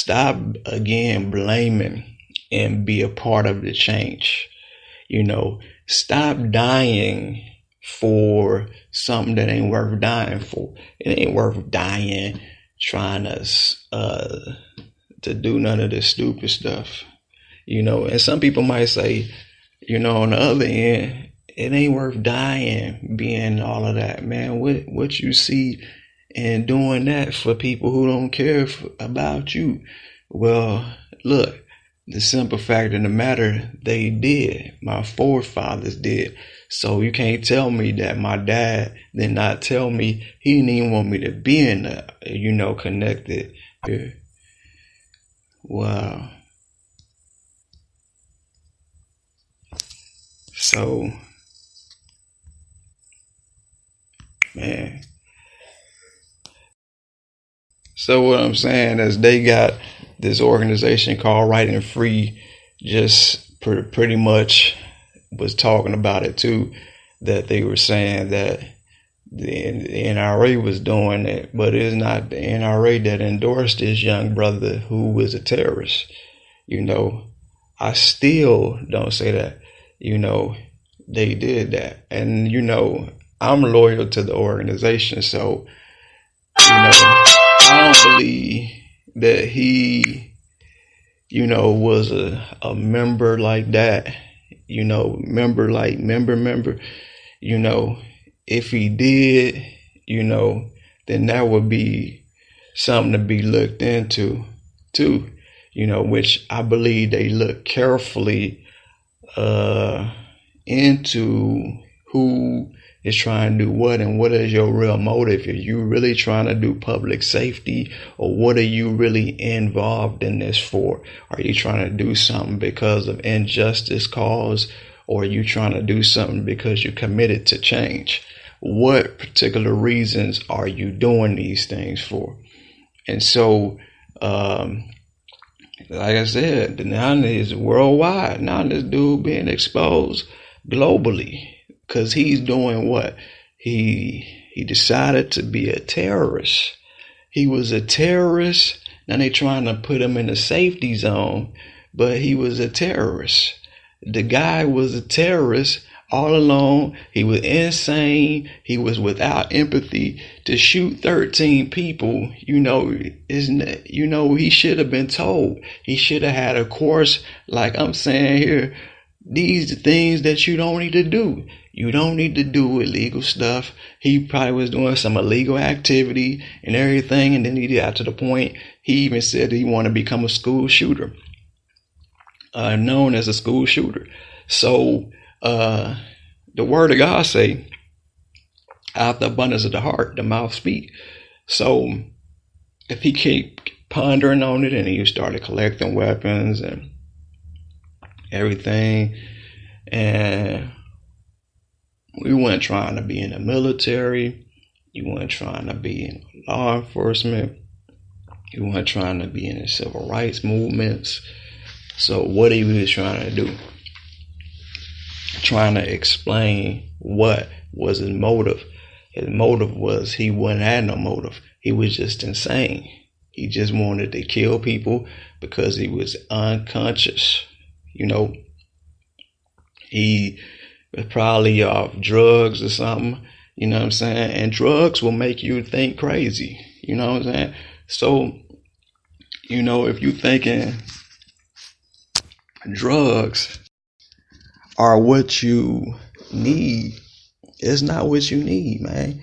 stop again blaming and be a part of the change. Stop dying for something that ain't worth dying for. It ain't worth dying trying to do none of this stupid stuff. And some people might say, on the other end, it ain't worth dying being all of that, man. What you see and doing that for people who don't care about you. Well, look, the simple fact of the matter, they did. My forefathers did. So you can't tell me that my dad did not tell me he didn't even want me to be in the, connected. Wow. So, man. So what I'm saying is they got this organization called Right and Free, just pretty much was talking about it too, that they were saying that the NRA was doing it, but it's not the NRA that endorsed this young brother who was a terrorist. I still don't say that, they did that. And, I'm loyal to the organization. So, I don't believe that he, was a member like that, member. If he did, then that would be something to be looked into too, which I believe they look carefully into who is trying to do what and what is your real motive. Are you really trying to do public safety, or what are you really involved in this for? Are you trying to do something because of injustice cause, or are you trying to do something because you're committed to change? What particular reasons are you doing these things for? And so, like I said, now it's worldwide. Now this dude being exposed globally. Because he's doing what? He decided to be a terrorist. He was a terrorist. Now they trying to put him in a safety zone, but he was a terrorist. The guy was a terrorist all along. He was insane. He was without empathy to shoot 13 people. He should have been told. He should have had a course, like I'm saying here. These are things that you don't need to do. You don't need to do illegal stuff. He probably was doing some illegal activity and everything. And then he got to the point, he even said he wanted to become a school shooter, known as a school shooter. So the word of God say, out the abundance of the heart, the mouth speak. So if he keep pondering on it and he started collecting weapons and everything, and we weren't trying to be in the military, you weren't trying to be in law enforcement, you weren't trying to be in the civil rights movements. So what he was trying to do? Trying to explain what was his motive. His motive was he wouldn't have no motive. He was just insane. He just wanted to kill people because he was unconscious. He was probably off drugs or something, what I'm saying? And drugs will make you think crazy, what I'm saying? So, if you thinking drugs are what you need, it's not what you need, man.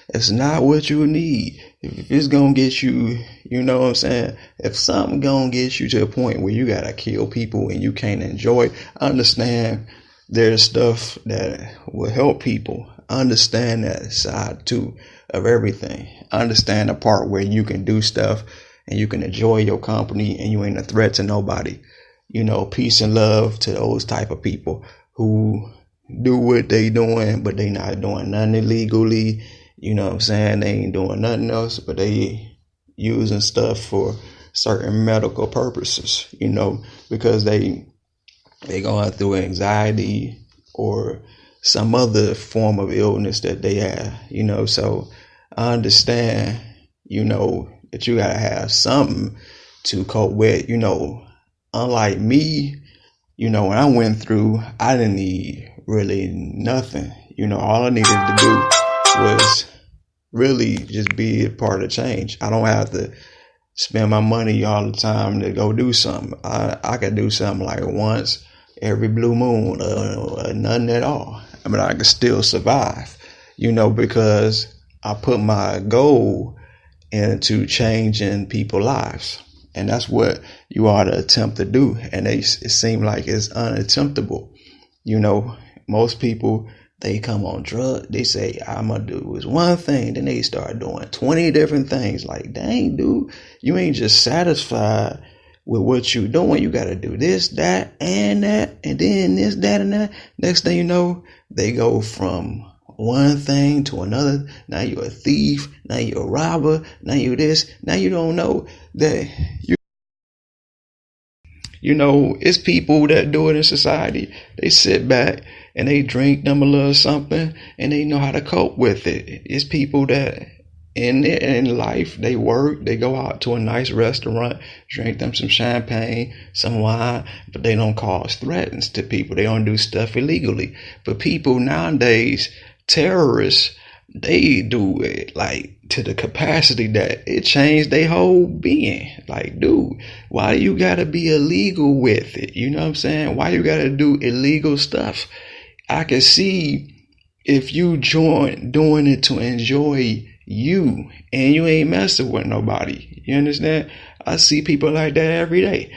It's not what you need. If it's gonna get you, what I'm saying? If something gonna get you to a point where you gotta kill people and you can't enjoy it, understand there's stuff that will help people. Understand that side too of everything. Understand the part where you can do stuff and you can enjoy your company and you ain't a threat to nobody. Peace and love to those type of people who do what they doing, but they not doing nothing illegally. What I'm saying? They ain't doing nothing else, but they using stuff for certain medical purposes, because they going through anxiety or some other form of illness that they have, so I understand, that you gotta have something to cope with. Unlike me, when I went through, I didn't need really nothing. All I needed to do was really just be a part of change. I don't have to spend my money all the time to go do something. I could do something like once every blue moon, or nothing at all. I could still survive, because I put my goal into changing people's lives. And that's what you ought to attempt to do. And it seems like it's unattemptable. Most people, they come on drugs. They say, I'm going to do this one thing. Then they start doing 20 different things. Like, dang, dude, you ain't just satisfied with what you're doing. You got to do this, that, and that, and then this, that, and that. Next thing you know, they go from one thing to another. Now you're a thief. Now you're a robber. Now you're this. Now you don't know that it's people that do it in society. They sit back and they drink them a little something and they know how to cope with it. It's people that in life, they work, they go out to a nice restaurant, drink them some champagne, some wine, but they don't cause threats to people. They don't do stuff illegally. But people nowadays, terrorists, they do it like to the capacity that it changed their whole being. Like, dude, why you gotta be illegal with it? You know what I'm saying? Why you gotta do illegal stuff? I can see if you join doing it to enjoy you and you ain't messing with nobody. You understand? I see people like that every day.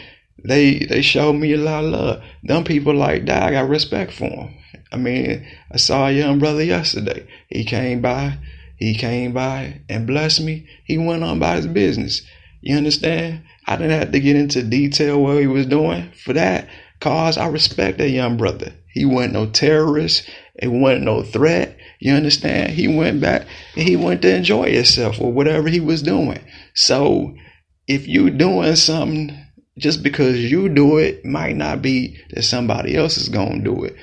They show me a lot of love. Them people like that, I got respect for them. I saw a young brother yesterday. He came by and blessed me. He went on by his business. You understand? I didn't have to get into detail what he was doing for that, cause I respect that young brother. He wasn't no terrorist. It wasn't no threat. You understand? He went back and he went to enjoy himself or whatever he was doing. So if you doing something, just because you do it might not be that somebody else is going to do it.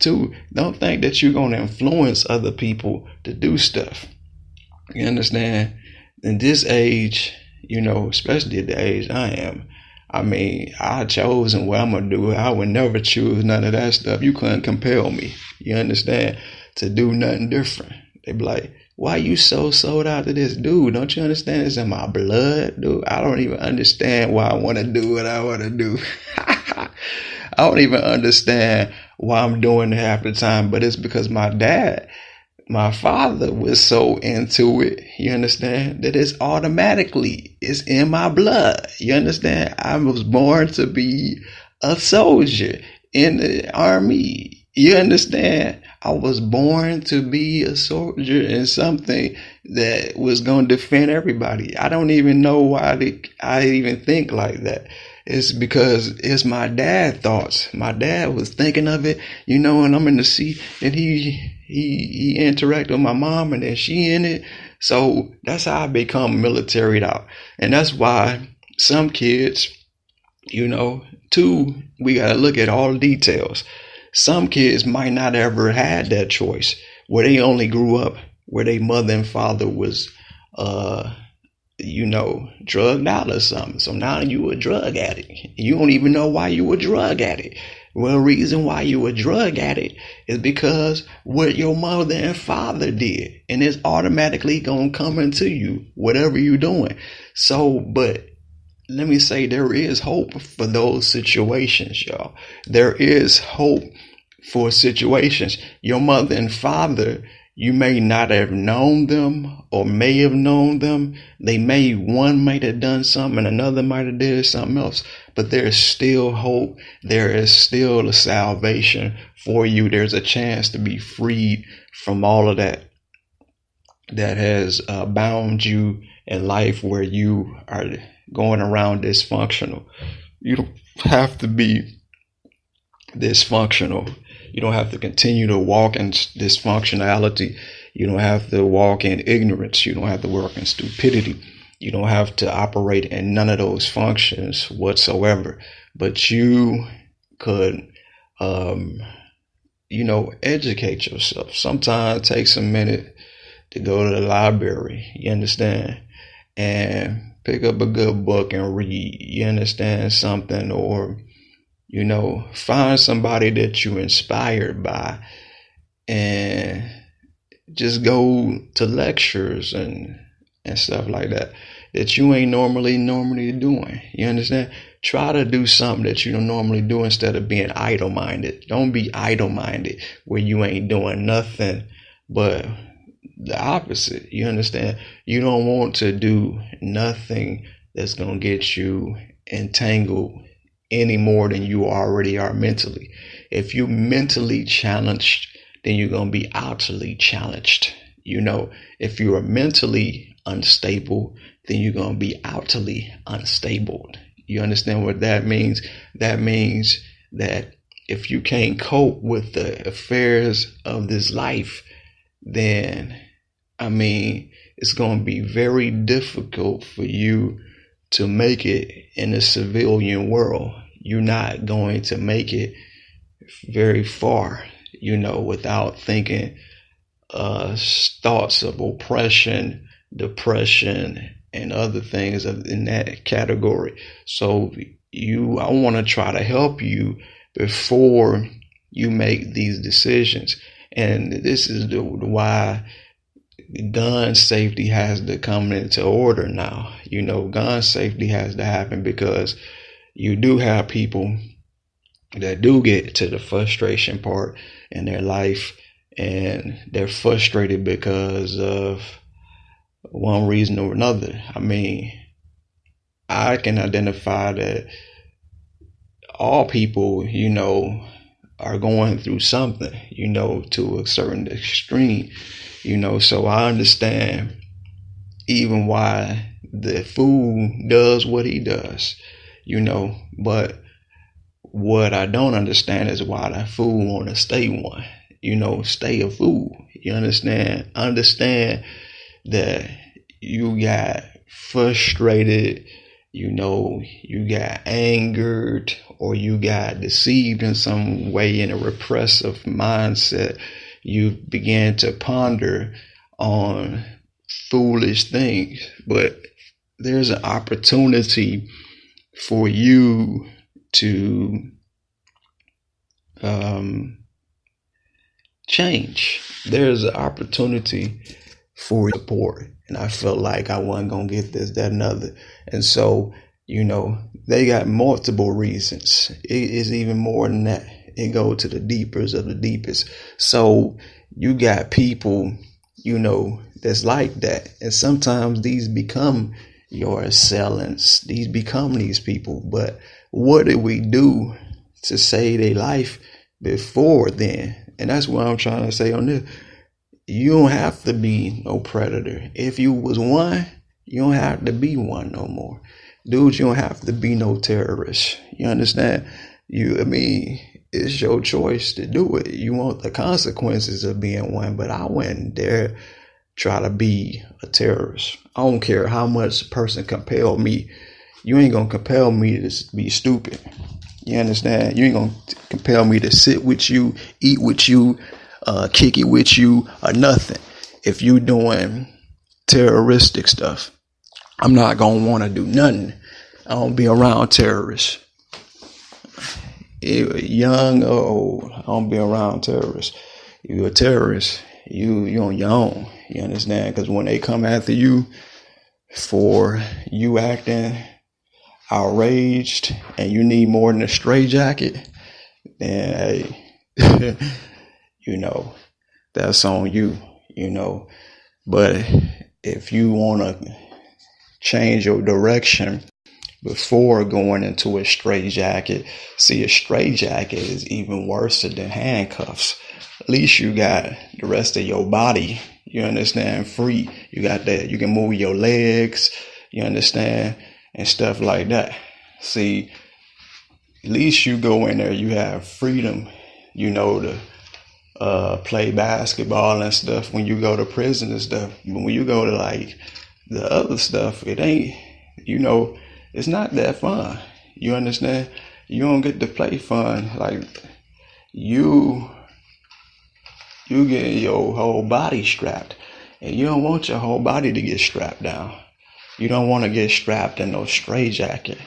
Too, don't think that you're going to influence other people to do stuff. You understand? In this age, especially at the age I am, I chosen what I'm going to do. I would never choose none of that stuff. You couldn't compel me. You understand? To do nothing different. They be like, why you so sold out to this? Dude, don't you understand it's in my blood? Dude, I don't even understand why I want to do what I want to do. I don't even understand why I'm doing it half the time, but it's because my father was so into it, you understand, that it's in my blood. You understand? I was born to be a soldier in the army. You understand? I was born to be a soldier in something that was going to defend everybody. I don't even know why I even think like that. It's because it's my dad's thoughts. My dad was thinking of it, and I'm in the seat, and he interacted with my mom, and then she in it. So that's how I become militaried out. And that's why some kids, too, we got to look at all the details. Some kids might not ever had that choice where they only grew up where their mother and father was, drugged out or something. So now you a drug addict. You don't even know why you a drug addict. Well, the reason why you a drug addict is because what your mother and father did. And it's automatically going to come into you, whatever you're doing. So, but let me say there is hope for those situations, y'all. There is hope for situations. Your mother and father, you may not have known them or may have known them. One might have done something and another might have did something else. But there's still hope. There is still a salvation for you. There's a chance to be freed from all of that has bound you in life where you are going around dysfunctional. You don't have to be dysfunctional. You don't have to continue to walk in dysfunctionality. You don't have to walk in ignorance. You don't have to work in stupidity. You don't have to operate in none of those functions whatsoever. But you could, educate yourself. Sometimes it takes a minute to go to the library. You understand? And pick up a good book and read. You understand something, or find somebody that you're inspired by, and just go to lectures and stuff like that you ain't normally doing. You understand? Try to do something that you don't normally do instead of being idle-minded. Don't be idle-minded where you ain't doing nothing but the opposite. You understand? You don't want to do nothing that's going to get you entangled any more than you already are mentally. If you're mentally challenged, then you're going to be outwardly challenged. If you are mentally unstable, then you're going to be outwardly unstable. You understand what that means? That means that if you can't cope with the affairs of this life, then, it's going to be very difficult for you to make it in the civilian world. You're not going to make it very far, without thinking thoughts of oppression, depression, and other things in that category. So I want to try to help you before you make these decisions. And this is why gun safety has to come into order now. Gun safety has to happen, because you do have people that do get to the frustration part in their life, and they're frustrated because of one reason or another. I can identify that all people, are going through something, to a certain extreme, so I understand even why the fool does what he does, but what I don't understand is why that fool want to stay one, stay a fool. You understand? Understand that you got frustrated, you got angered, or you got deceived in some way in a repressive mindset. You began to ponder on foolish things, but there's an opportunity for you to change. There's an opportunity for support, and I felt like I wasn't gonna get this, that, and other. And so, they got multiple reasons. It is even more than that. It goes to the deepest of the deepest. So you got people, that's like that, and sometimes these become your assailants. These become these people. But what did we do to save their life before then? And that's what I'm trying to say on this. You don't have to be no predator. If you was one, you don't have to be one no more. Dude, you don't have to be no terrorist. You understand? It's your choice to do it. You want the consequences of being one, but I wouldn't dare try to be a terrorist. I don't care how much a person compel me. You ain't gonna compel me to be stupid. You understand? You ain't gonna compel me to sit with you, eat with you, kick it with you, or nothing. If you doing terroristic stuff, I'm not gonna want to do nothing. I don't be around terrorists. Young or old, I don't be around terrorists. You a terrorist, you on your own. You understand? Because when they come after you for you acting outraged and you need more than a straitjacket, then hey, that's on you, But if you want to change your direction before going into a straitjacket, see, a straitjacket is even worse than handcuffs. At least you got the rest of your body, you understand, free. You got that, you can move your legs, you understand, and stuff like that. See, at least you go in there, you have freedom, to play basketball and stuff when you go to prison and stuff. But when you go to like the other stuff, it ain't, it's not that fun. You understand? You don't get to play fun. Like you get your whole body strapped, and you don't want your whole body to get strapped down. You don't want to get strapped in no straitjacket.